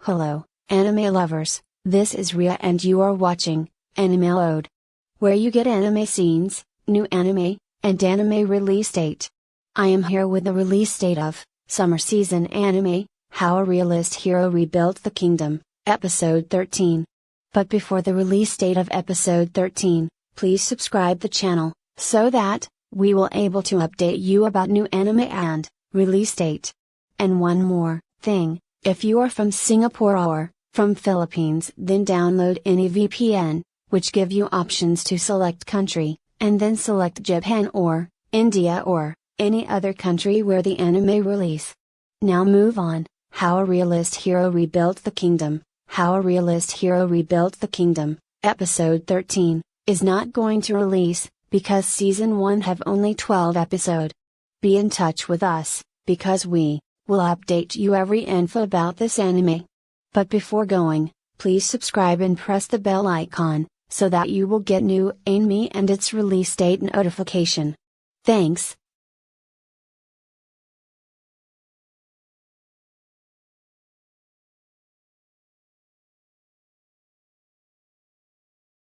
Hello, anime lovers, this is Ria and you are watching Anime Load, where you get anime scenes, new anime, and anime release date. I am here with the release date of Summer Season Anime, How a Realist Hero Rebuilt the Kingdom, Episode 13. But before the release date of Episode 13, please subscribe the channel, so that we will able to update you about new anime and release date. And one more thing, if you are from Singapore or from Philippines, then download any VPN, which give you options to select country, and then select Japan or India or any other country where the anime release. Now move on. How a Realist Hero Rebuilt the Kingdom, How a Realist Hero Rebuilt the Kingdom, Episode 13, is not going to release, because Season 1 have only 12 episode. Be in touch with us, because we will update you every info about this anime. But before going, please subscribe and press the bell icon, so that you will get new anime and its release date notification. Thanks,